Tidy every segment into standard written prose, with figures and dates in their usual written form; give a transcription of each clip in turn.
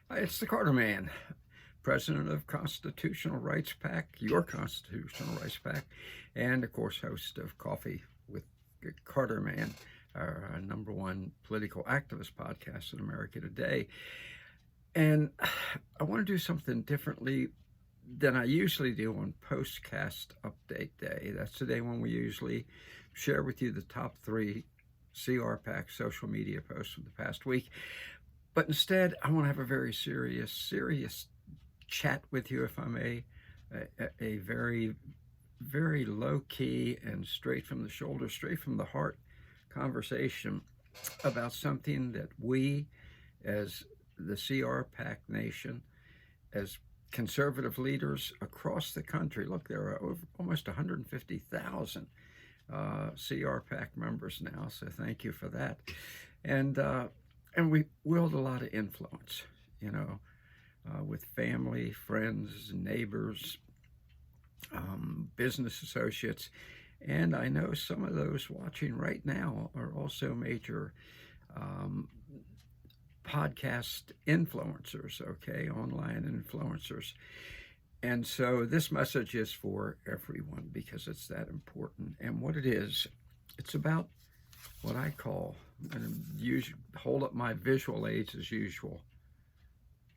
Hi, it's the Carter Man, president of Constitutional Rights PAC, your Constitutional Rights PAC, and of course, host of Coffee with Carter Man, our number one political activist podcast in America today. And I want to do something differently than I usually do on Postcast Update Day. That's the day when we usually share with you the top three CRPAC social media posts from the past week. But instead, I want to have a very serious chat with you, if I may, a very, very low key and straight from the shoulder, straight from the heart conversation about something that we, as the CRPAC Nation, as conservative leaders across the country, look, there are almost 150,000 CRPAC members now, so thank you for that. And we wield a lot of influence, with family, friends, neighbors, business associates. And I know some of those watching right now are also major podcast influencers, okay, online influencers. And so this message is for everyone because it's that important. And what it is, it's about what I call, and hold up my visual aids as usual,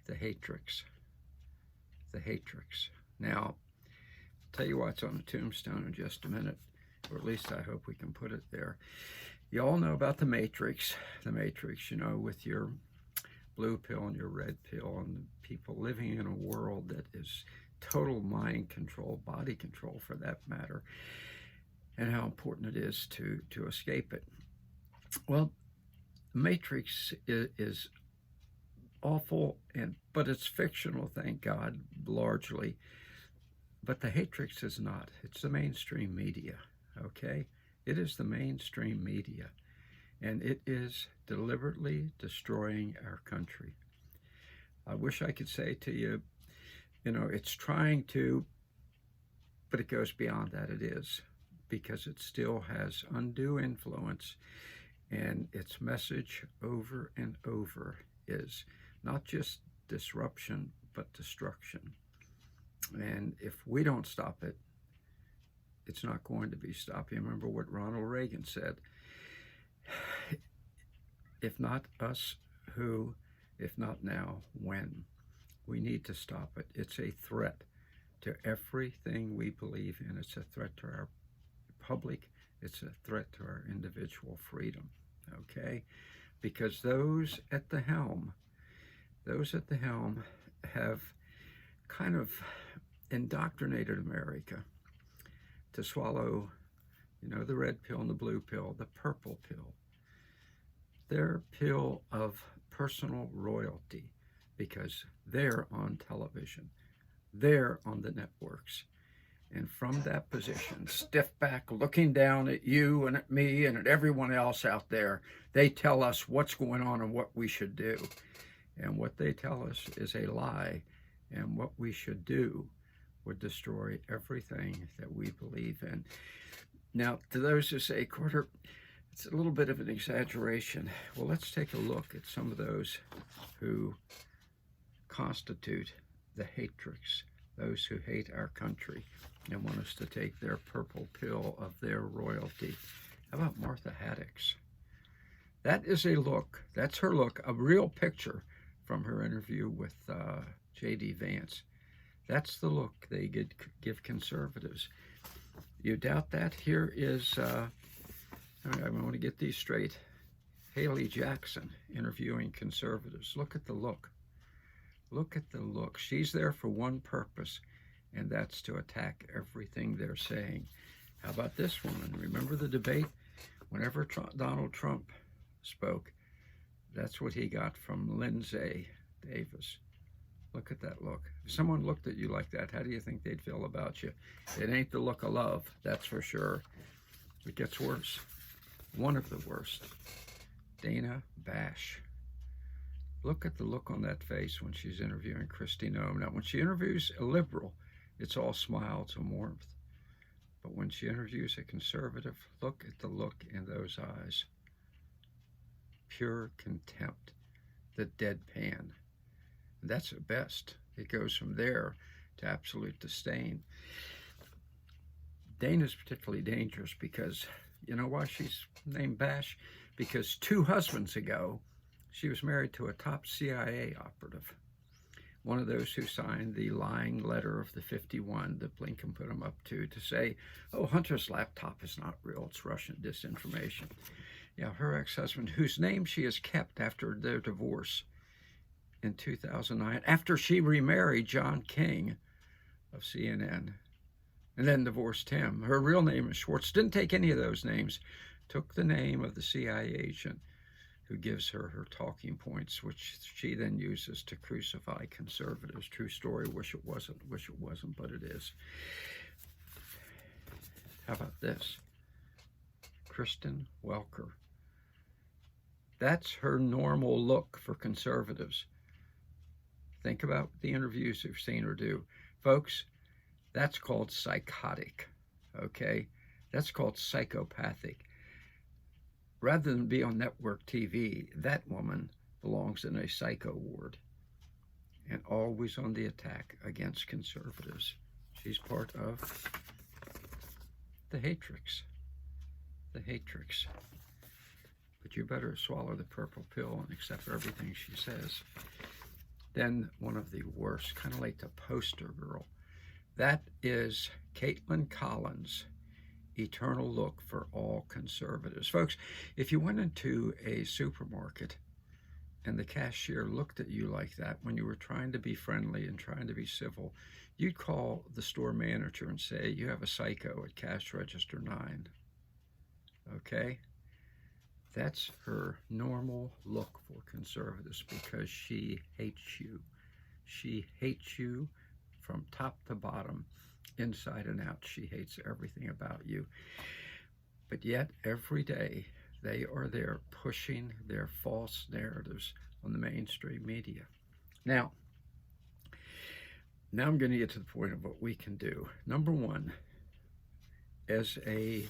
the Hatrix. The Hatrix. Now, I'll tell you what's on the tombstone in just a minute, or at least I hope we can put it there. You all know about the Matrix. The Matrix, with your blue pill and your red pill, and people living in a world that is total mind control, body control for that matter, and how important it is to escape it. Well, Matrix is awful, but it's fictional, thank God, largely. But the Hatrix is not. It's the mainstream media, okay? It is the mainstream media, and it is deliberately destroying our country. I wish I could say to you, it's trying to, but it goes beyond that. It is, because it still has undue influence. And its message over and over is not just disruption, but destruction. And if we don't stop it, it's not going to be stopped. You remember what Ronald Reagan said? If not us, who? If not now, when? We need to stop it. It's a threat to everything we believe in. It's a threat to our public. It's a threat to our individual freedom. Okay, because those at the helm have kind of indoctrinated America to swallow, the red pill and the blue pill, the purple pill, their pill of personal royalty, because they're on television, they're on the networks. And from that position, stiff back, looking down at you and at me and at everyone else out there, they tell us what's going on and what we should do. And what they tell us is a lie. And what we should do would destroy everything that we believe in. Now, to those who say, Carter, it's a little bit of an exaggeration. Well, let's take a look at some of those who constitute the Hatrix, those who hate our country and want us to take their purple pill of their royalty. How about Martha Haddix? That is a look. That's her look, a real picture from her interview with J.D. Vance. That's the look they give conservatives. You doubt that? Here is, I want to get these straight, Haley Jackson interviewing conservatives. Look at the look. Look at the look. She's there for one purpose, and that's to attack everything they're saying. How about this woman? Remember the debate? Whenever Donald Trump spoke, that's what he got from Lindsay Davis. Look at that look. If someone looked at you like that, how do you think they'd feel about you? It ain't the look of love, that's for sure. It gets worse. One of the worst. Dana Bash. Look at the look on that face when she's interviewing Kristi Noem. Now, when she interviews a liberal, it's all smiles and warmth. But when she interviews a conservative, look at the look in those eyes. Pure contempt. The deadpan. That's at best. It goes from there to absolute disdain. Dana's particularly dangerous because, you know why she's named Bash? Because 2 husbands ago, she was married to a top CIA operative, one of those who signed the lying letter of the 51 that Blinken put him up to say, oh, Hunter's laptop is not real, it's Russian disinformation. Yeah, her ex-husband, whose name she has kept after their divorce in 2009, after she remarried John King of CNN, and then divorced him. Her real name is Schwartz. Didn't take any of those names. Took the name of the CIA agent who gives her talking points, which she then uses to crucify conservatives. True story. Wish it wasn't, but it is. How about this? Kristen Welker. That's her normal look for conservatives. Think about the interviews you've seen her do. Folks, that's called psychotic, okay? That's called psychopathic. Rather than be on network TV, that woman belongs in a psycho ward and always on the attack against conservatives. She's part of the Hatrix. The Hatrix. But you better swallow the purple pill and accept everything she says. Then one of the worst, kind of like the poster girl. That is Caitlin Collins' eternal look for all conservatives. Folks, if you went into a supermarket and the cashier looked at you like that when you were trying to be friendly and trying to be civil, you'd call the store manager and say, you have a psycho at cash register 9. Okay? That's her normal look for conservatives because she hates you. She hates you from top to bottom, inside and out. She hates everything about you. But yet, every day, they are there pushing their false narratives on the mainstream media. Now I'm going to get to the point of what we can do. Number one, as a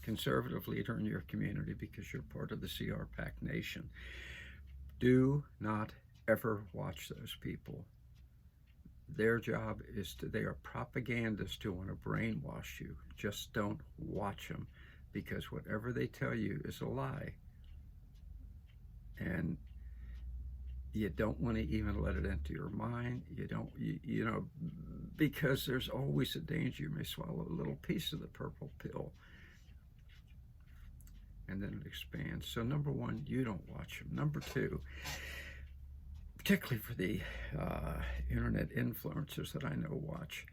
conservative leader in your community, because you're part of the CRPAC Nation, do not ever watch those people. Their job is they are propagandists who want to brainwash you. Just don't watch them, because whatever they tell you is a lie. And you don't want to even let it into your mind. You know, because there's always a danger you may swallow a little piece of the purple pill and then it expands. So number one, you don't watch them. Number two, particularly for the internet influencers that I know watch,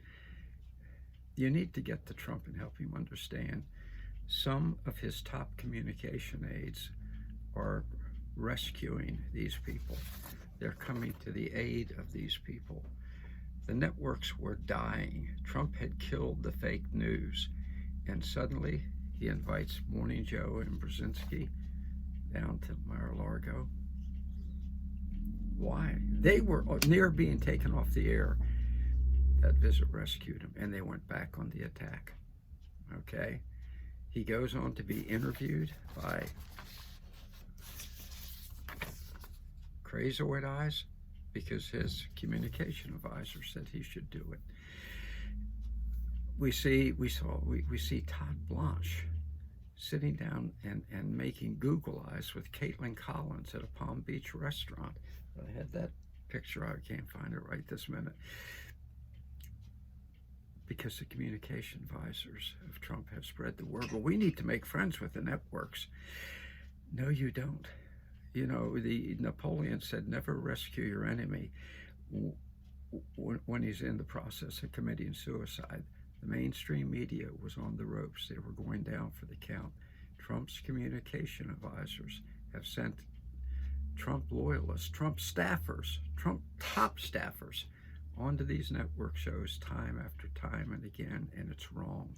you need to get to Trump and help him understand some of his top communication aides are rescuing these people. They're coming to the aid of these people. The networks were dying. Trump had killed the fake news, and suddenly he invites Morning Joe and Brzezinski down to Mar-a-Lago. Why? They were near being taken off the air. That visit rescued him, and they went back on the attack. Okay? He goes on to be interviewed by Crazoid Eyes because his communication advisor said he should do it. We see Todd Blanche sitting down and making Google Eyes with Caitlin Collins at a Palm Beach restaurant. I had that picture. I can't find it right this minute. Because the communication advisors of Trump have spread the word. Well, we need to make friends with the networks. No, you don't. You know, the Napoleon said, never rescue your enemy when he's in the process of committing suicide. The mainstream media was on the ropes. They were going down for the count. Trump's communication advisors have sent Trump loyalists, Trump staffers, Trump top staffers onto these network shows time after time and again, and it's wrong.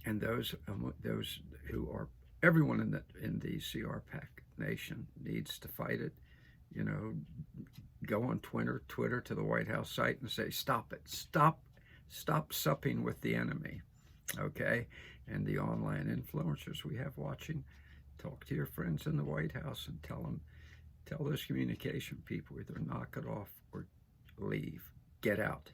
And those who are, everyone in the CRPAC Nation needs to fight it. You know, go on Twitter to the White House site and say, stop it, stop supping with the enemy, okay? And the online influencers we have watching, talk to your friends in the White House and tell them, Tell those communication people either knock it off or leave. Get out.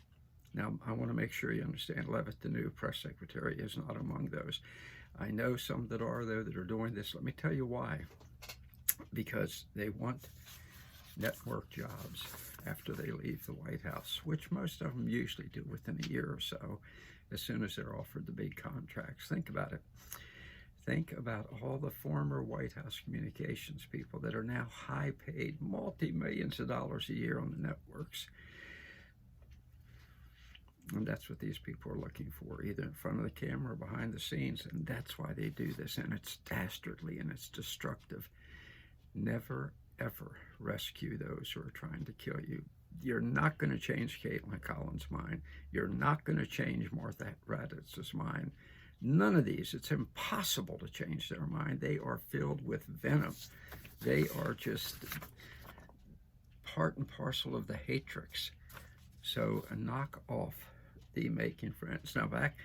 Now, I want to make sure you understand Levitt, the new press secretary, is not among those. I know some that are, though, that are doing this. Let me tell you why. Because they want network jobs after they leave the White House, which most of them usually do within a year or so, as soon as they're offered the big contracts. Think about it. Think about all the former White House communications people that are now high-paid, multi-millions of dollars a year on the networks. And that's what these people are looking for, either in front of the camera or behind the scenes. And that's why they do this. And it's dastardly and it's destructive. Never, ever rescue those who are trying to kill you. You're not going to change Caitlin Collins' mind. You're not going to change Martha Raditz's mind. None of these. It's impossible to change their mind. They are filled with venom. They are just part and parcel of the Hatrix. So knock off the making friends. Now back,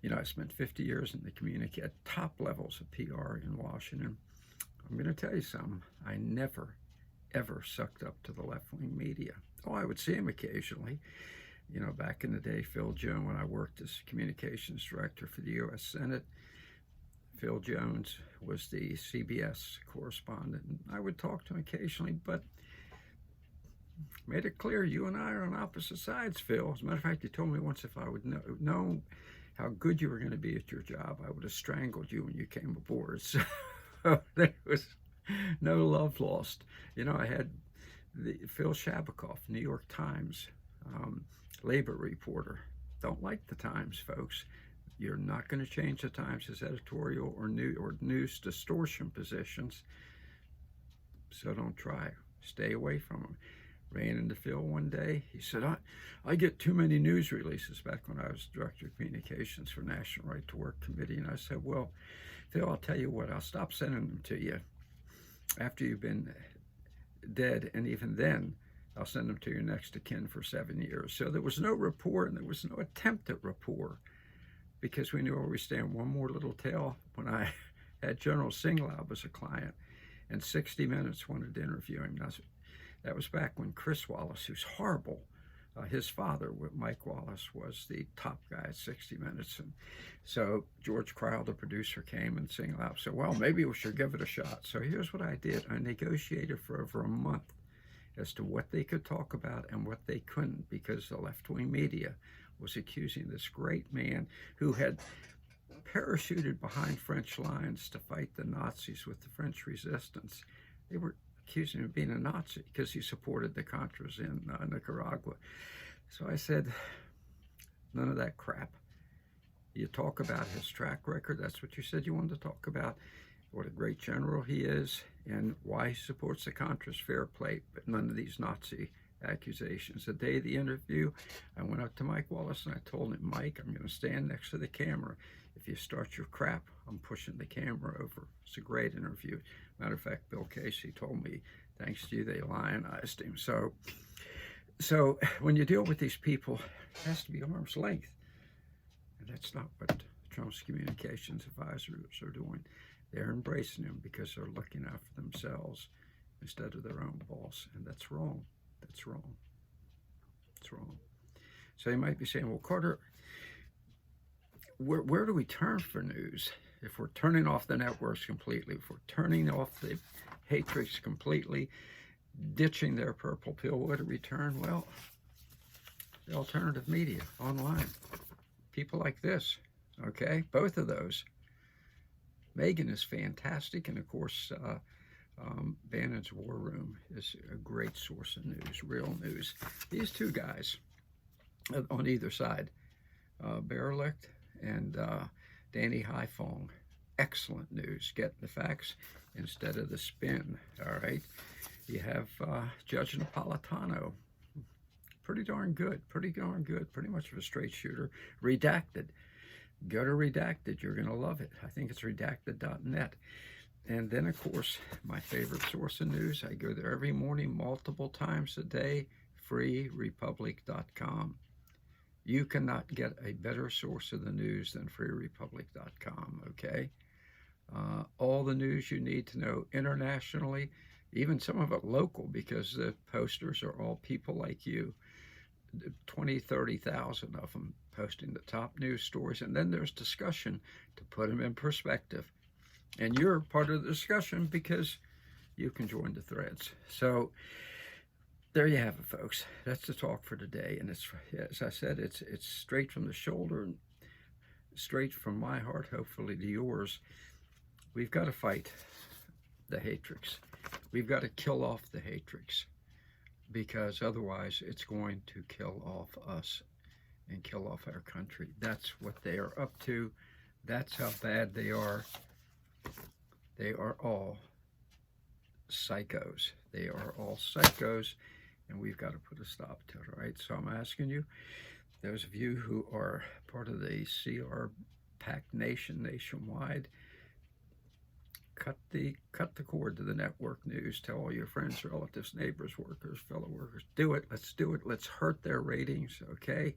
I spent 50 years in the at top levels of PR in Washington. I'm going to tell you something. I never, ever sucked up to the left-wing media. Oh, I would see him occasionally. Back in the day, Phil Jones, when I worked as communications director for the U.S. Senate, Phil Jones was the CBS correspondent. And I would talk to him occasionally, but made it clear you and I are on opposite sides, Phil. As a matter of fact, you told me once if I would know how good you were going to be at your job, I would have strangled you when you came aboard. So there was no love lost. I had Phil Shabakoff, New York Times, labor reporter. Don't like the Times, folks. You're not going to change the Times' editorial or news distortion positions. So don't try. Stay away from them. Ran into Phil one day. He said, I get too many news releases, back when I was Director of Communications for National Right to Work Committee. And I said, well, Phil, I'll tell you what, I'll stop sending them to you after you've been dead. And even then, I'll send them to your next of kin for 7 years. So there was no rapport, and there was no attempt at rapport, because we knew where we stand. One more little tale. When I had General Singlaub as a client, and 60 Minutes wanted to interview him. That was back when Chris Wallace, who's horrible, his father, Mike Wallace, was the top guy at 60 Minutes. And so George Cryle, the producer, came, and Singlaub said, well, maybe we should give it a shot. So here's what I did. I negotiated for over a month as to what they could talk about and what they couldn't, because the left-wing media was accusing this great man who had parachuted behind French lines to fight the Nazis with the French resistance. They were accusing him of being a Nazi because he supported the Contras in Nicaragua. So I said, none of that crap. You talk about his track record. That's what you said you wanted to talk about. What a great general he is and why he supports the Contras, fair play, but none of these Nazi accusations. The day of the interview, I went up to Mike Wallace and I told him, Mike, I'm going to stand next to the camera. If you start your crap, I'm pushing the camera over. It's a great interview. Matter of fact, Bill Casey told me, thanks to you, they lionized him. So when you deal with these people, it has to be arm's length. And that's not what Trump's communications advisors are doing. They're embracing him because they're looking out for themselves instead of their own boss. And that's wrong. That's wrong. It's wrong. So you might be saying, well, Carter, where do we turn for news? If we're turning off the networks completely, if we're turning off the Hatrix completely, ditching their purple pill, where do we turn? Well, the alternative media, online. People like this, okay? Both of those. Megyn is fantastic, and of course, Bannon's War Room is a great source of news, real news. These two guys on either side, Berlicht and Danny Haiphong, excellent news. Get the facts instead of the spin, all right? You have Judge Napolitano, pretty darn good, pretty much of a straight shooter. Redacted. Go to Redacted, you're going to love it. I think it's redacted.net. And then, of course, my favorite source of news, I go there every morning, multiple times a day, freerepublic.com. You cannot get a better source of the news than freerepublic.com, okay? All the news you need to know internationally, even some of it local, because the posters are all people like you, 20, 30,000 of them posting the top news stories. And then there's discussion to put them in perspective. And you're part of the discussion because you can join the threads. So there you have it, folks. That's the talk for today. And it's, as I said, it's straight from the shoulder and straight from my heart, hopefully to yours. We've got to fight the Hatrix. We've got to kill off the Hatrix, because otherwise it's going to kill off us and kill off our country. That's what they are up to. That's how bad they are. They are all psychos. They are all psychos, and we've got to put a stop to it, all right? So I'm asking you, those of you who are part of the CR PAC Nation nationwide, cut the cord to the network news. Tell all your friends, relatives, neighbors, workers, fellow workers. Do it. Let's do it. Let's hurt their ratings, okay?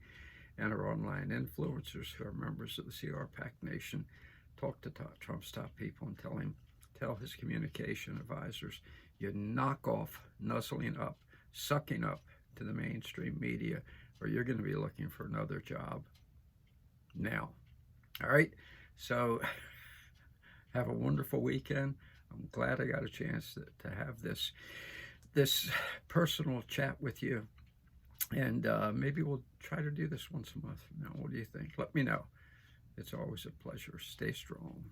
And our online influencers who are members of the CR PAC Nation, talk to Trump's top people and tell his communication advisors, you knock off nuzzling up, sucking up to the mainstream media, or you're going to be looking for another job now. All right? So have a wonderful weekend. I'm glad I got a chance to have this personal chat with you. And maybe we'll try to do this once a month. Now, what do you think? Let me know. It's always a pleasure. Stay strong.